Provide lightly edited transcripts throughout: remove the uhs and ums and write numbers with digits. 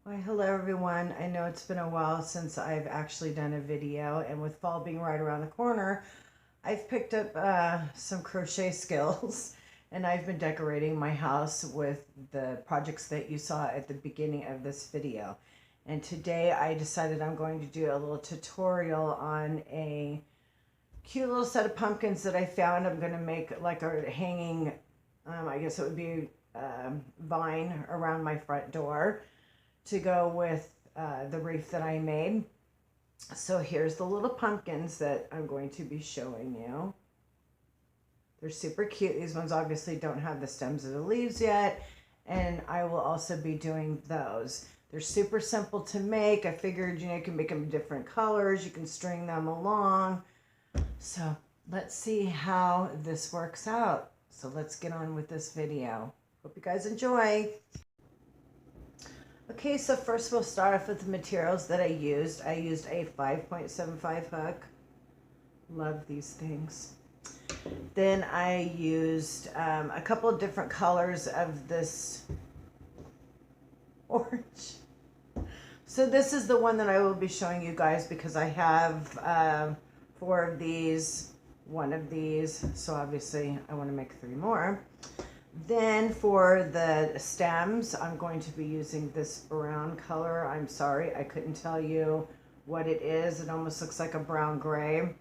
Why, hello everyone. I know it's been a while since I've actually done a video, and with fall being right around the corner, I've picked up some crochet skills and I've been decorating my house with the projects that you saw at the beginning of this video. And today I decided I'm going to do a little tutorial on a cute little set of pumpkins that I found. I'm going to make like a hanging, I guess it would be vine around my front door to go with the wreath that I made. So here's the little pumpkins that I'm going to be showing you. They're super cute. These ones obviously don't have the stems of the leaves yet, and I will also be doing those. They're super simple to make. I figured, you can make them different colors. You can string them along. So let's see how this works out. So let's get on with this video. Hope you guys enjoy. Okay, so first we'll start off with the materials that I used. I used a 5.75 hook. Love these things. Then I used a couple of different colors of this orange. So this is the one that I will be showing you guys because I have 4 of these, 1 of these. So obviously I want to make 3 more. Then for the stems, I'm going to be using this brown color. I'm sorry, I couldn't tell you what it is. It almost looks like a brown gray.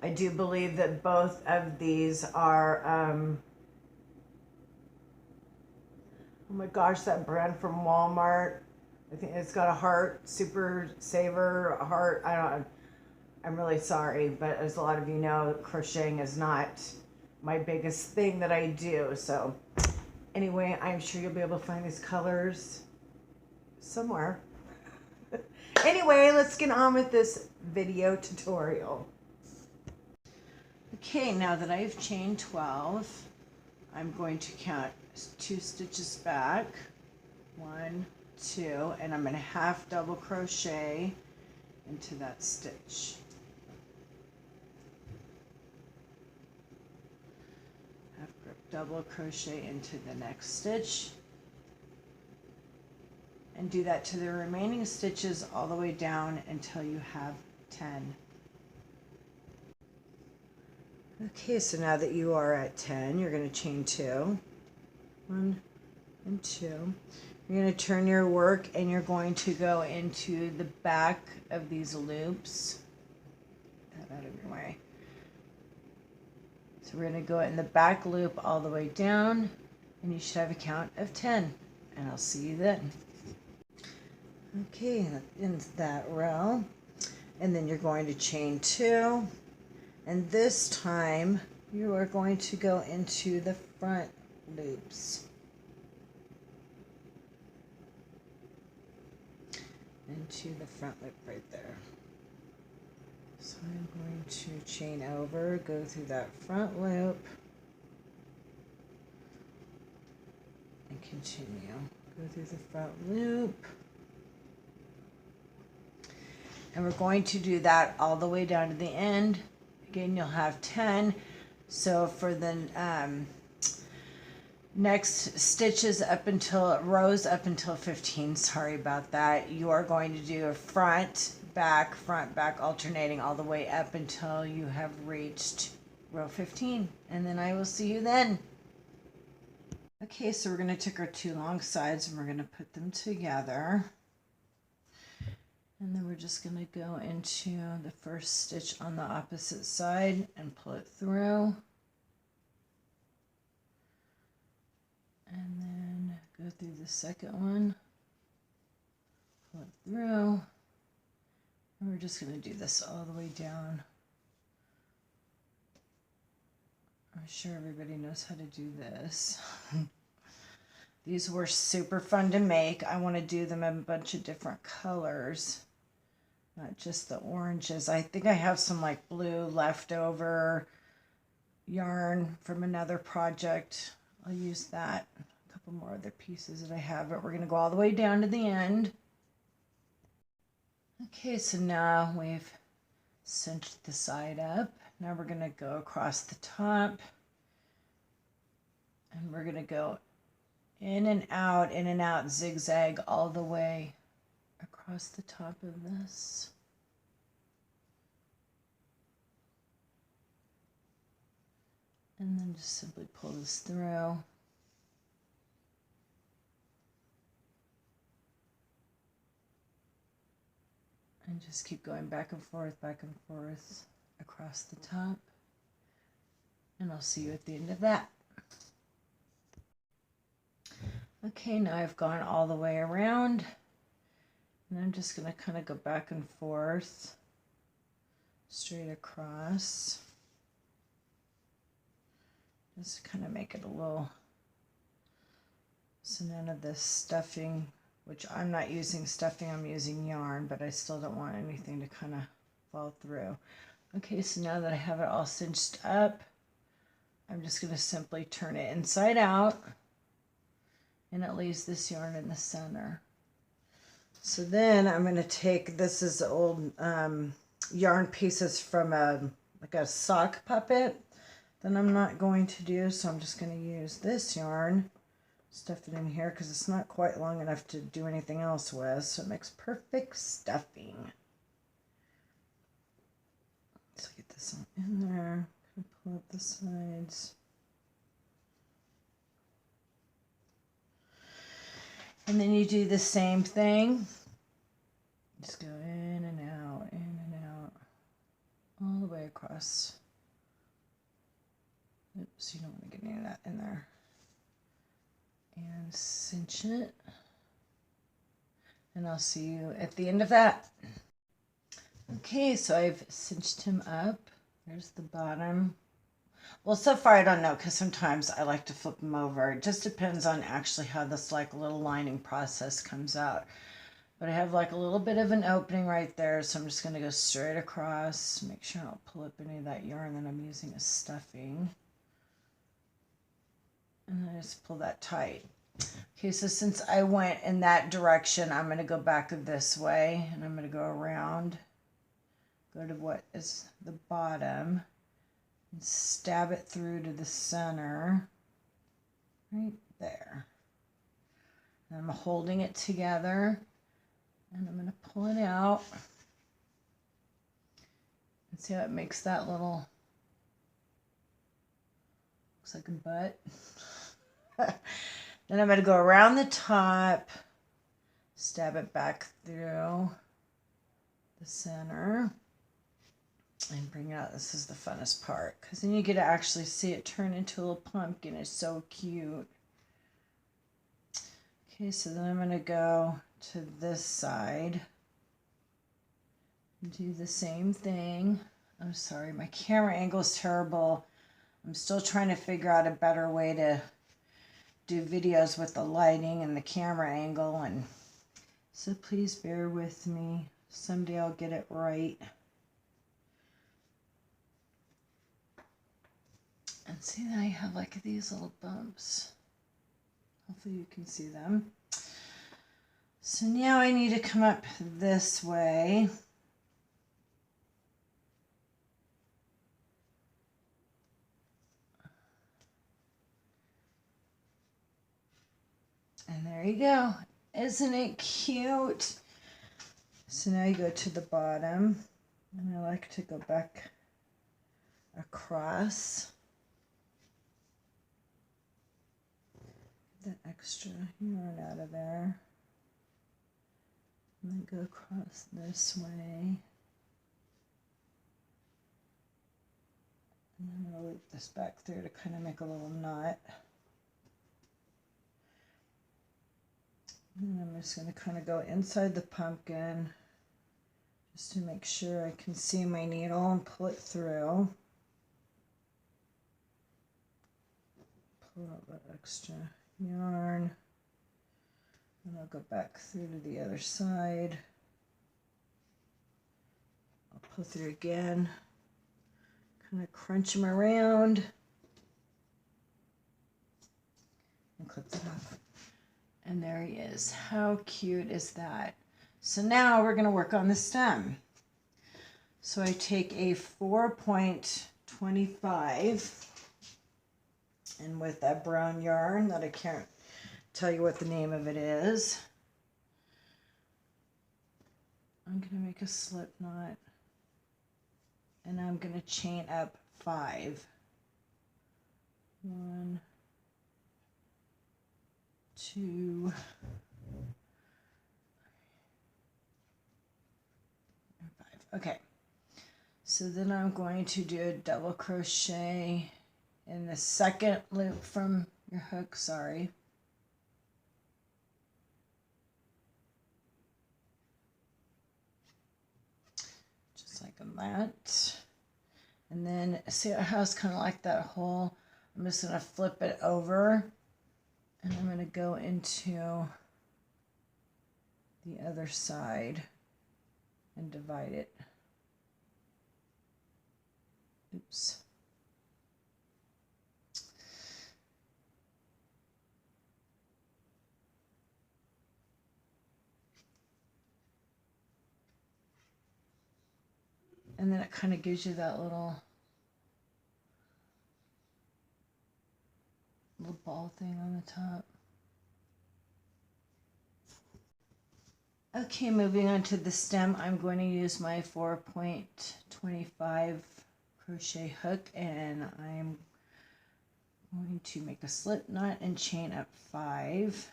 I do believe that both of these are, oh my gosh, that brand from Walmart. I think it's got a heart, Super Saver, a heart. I'm really sorry, but as a lot of you know, crocheting is not my biggest thing that I do. So anyway, I'm sure you'll be able to find these colors somewhere. Anyway, let's get on with this video tutorial. Okay, now that I've chained 12, I'm going to count 2 stitches back, 1, 2, and I'm going to half double crochet into that stitch. Double crochet into the next stitch, and do that to the remaining stitches all the way down until you have 10. Okay, so now that you are at 10, you're going to chain 2, 1 and 2. You're going to turn your work and you're going to go into the back of these loops. Get that out of your way. So we're going to go in the back loop all the way down, and you should have a count of 10, and I'll see you then. Okay, that ends that row, and then you're going to chain 2, and this time you are going to go into the front loops. Into the front loop right there. So I'm going to chain over, go through that front loop, and continue. Go through the front loop. And we're going to do that all the way down to the end. Again, you'll have 10. So for the next stitches up until, rows up until 15, sorry about that, you are going to do a front, back, alternating all the way up until you have reached row 15, and then I will see you then. Okay, so we're going to take our 2 long sides and we're going to put them together, and then we're just going to go into the first stitch on the opposite side and pull it through, and then go through the second one, pull it through. And we're just going to do this all the way down. I'm sure everybody knows how to do this. These were super fun to make. I want to do them in a bunch of different colors, not just the oranges. I think I have some like blue leftover yarn from another project. I'll use that. A couple more other pieces that I have, but we're going to go all the way down to the end. Okay, so now we've cinched the side up. Now we're going to go across the top, and we're going to go in and out, zigzag all the way across the top of this. And then just simply pull this through. And just keep going back and forth across the top. And I'll see you at the end of that. Okay, now I've gone all the way around. And I'm just going to kind of go back and forth, straight across. Just kind of make it a little, so none of this stuffing, which I'm not using stuffing, I'm using yarn, but I still don't want anything to kind of fall through. Okay, so now that I have it all cinched up, I'm just going to simply turn it inside out, and it leaves this yarn in the center. So then I'm going to take, this is old yarn pieces from like a sock puppet that I'm not going to do, so I'm just going to use this yarn, stuff it in here because it's not quite long enough to do anything else with, so it makes perfect stuffing. So get this all in there, pull up the sides. And then you do the same thing. Just go in and out, all the way across. Oops, you don't want to get any of that in there. And cinch it. And I'll see you at the end of that. Okay, so I've cinched him up. There's the bottom. Well, so far I don't know, because sometimes I like to flip them over. It just depends on actually how this like little lining process comes out. But I have like a little bit of an opening right there, so I'm just going to go straight across. Make sure I don't pull up any of that yarn that I'm using as stuffing. And I just pull that tight. Okay, so since I went in that direction, I'm going to go back this way, and I'm going to go around, go to what is the bottom, and stab it through to the center, right there. And I'm holding it together, and I'm going to pull it out, and see how it makes that little, looks like a butt. Then I'm going to go around the top, stab it back through the center, and bring it out. This is the funnest part, because then you get to actually see it turn into a little pumpkin. It's so cute. Okay, so then I'm going to go to this side and do the same thing. I'm sorry, my camera angle is terrible. I'm still trying to figure out a better way to do videos with the lighting and the camera angle, and so please bear with me. Someday I'll get it right. And see that I have like these little bumps. Hopefully you can see them. So now I need to come up this way. And there you go. Isn't it cute? So now you go to the bottom, and I like to go back across. Get that extra yarn out of there. And then go across this way. And I'm going to loop this back through to kind of make a little knot. And I'm just going to kind of go inside the pumpkin just to make sure I can see my needle and pull it through. Pull out that extra yarn. And I'll go back through to the other side. I'll pull through again. Kind of crunch them around. And clip it off. And there he is. How cute is that? So now we're going to work on the stem. So I take a 4.25, and with that brown yarn that I can't tell you what the name of it is. I'm going to make a slip knot, and I'm going to chain up 5. 1, 2, 5. Okay, so then I'm going to do a double crochet in the second loop from your hook, sorry. Just like that. And then see how it's kind of like that hole? I'm just going to flip it over, and I'm going to go into the other side and divide it. Oops. And then it kind of gives you that little ball thing on the top. Okay, moving on to the stem, I'm going to use my 4.25 crochet hook, and I'm going to make a slip knot and chain up 5.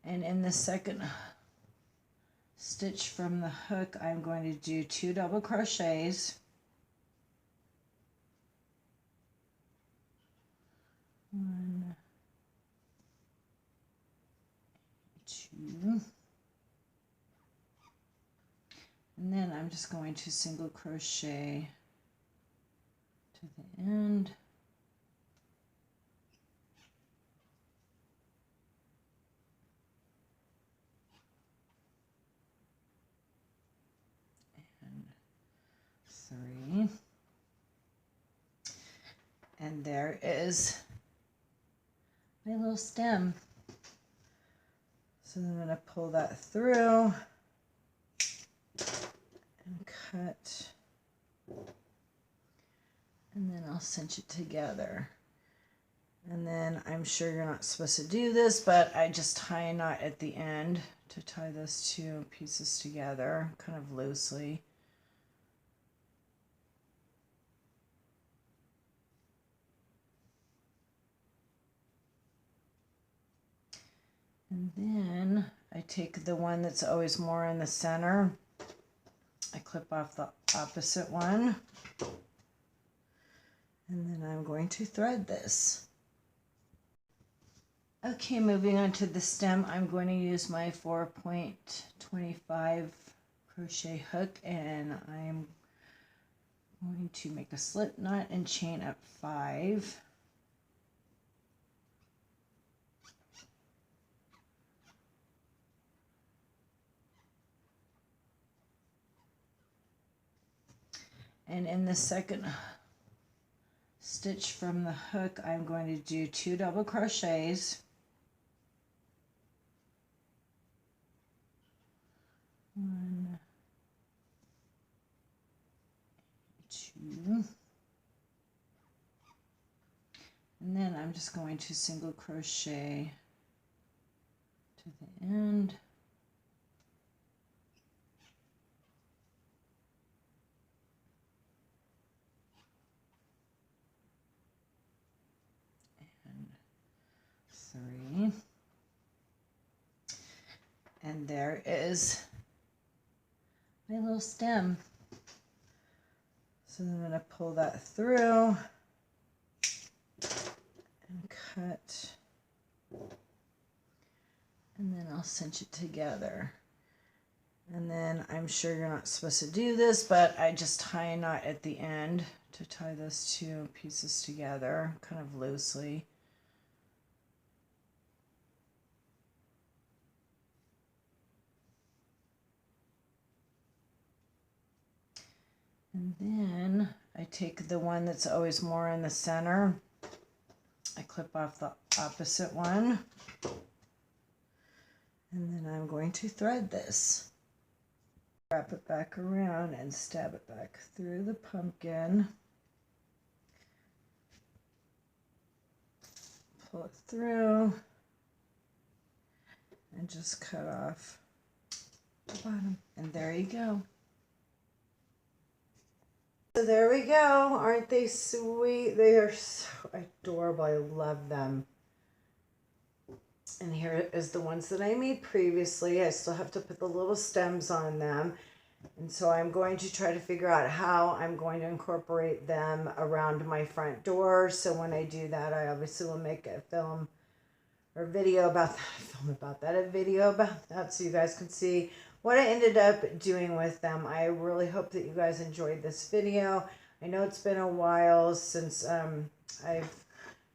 And in the second stitch from the hook, I'm going to do 2 double crochets. 1, 2, and then I'm just going to single crochet to the end. And 3. And there is my little stem. So I'm going to pull that through and cut, and then I'll cinch it together. And then I'm sure you're not supposed to do this, but I just tie a knot at the end to tie those 2 pieces together kind of loosely. And then I take the one that's always more in the center. I clip off the opposite one. And then I'm going to thread this. Okay, moving on to the stem, I'm going to use my 4.25 crochet hook, and I'm going to make a slip knot and chain up 5. And in the second stitch from the hook, I'm going to do 2 double crochets. 1, 2, and then I'm just going to single crochet to the end. And 3. And there is my little stem. So I'm going to pull that through and cut, and then I'll cinch it together. And then I'm sure you're not supposed to do this, but I just tie a knot at the end to tie those 2 pieces together kind of loosely. And then I take the one that's always more in the center. I clip off the opposite one. And then I'm going to thread this. Wrap it back around and stab it back through the pumpkin. Pull it through and just cut off the bottom. And there you go. So there we go. Aren't they sweet? They are so adorable. I love them. And here is the ones that I made previously. I still have to put the little stems on them. And so I'm going to try to figure out how I'm going to incorporate them around my front door. So when I do that, I obviously will make a film or video about that. A video about that so you guys can see what I ended up doing with them. I really hope that you guys enjoyed this video. I know it's been a while since I've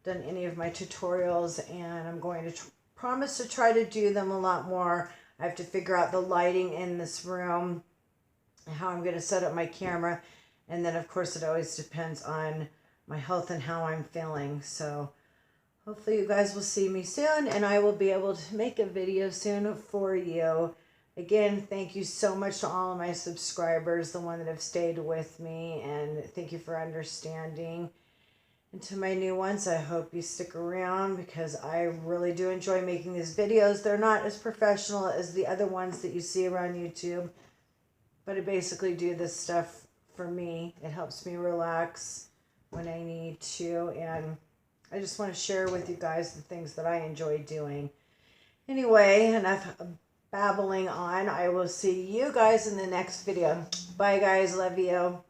done any of my tutorials, and I'm going to promise to try to do them a lot more. I have to figure out the lighting in this room and how I'm going to set up my camera. And then, of course, it always depends on my health and how I'm feeling. So hopefully you guys will see me soon, and I will be able to make a video soon for you. Again, thank you so much to all of my subscribers, the one that have stayed with me, and thank you for understanding. And to my new ones, I hope you stick around because I really do enjoy making these videos. They're not as professional as the other ones that you see around YouTube, but I basically do this stuff for me. It helps me relax when I need to, and I just want to share with you guys the things that I enjoy doing. Anyway, enough babbling on. I will see you guys in the next video. Bye, guys. Love you.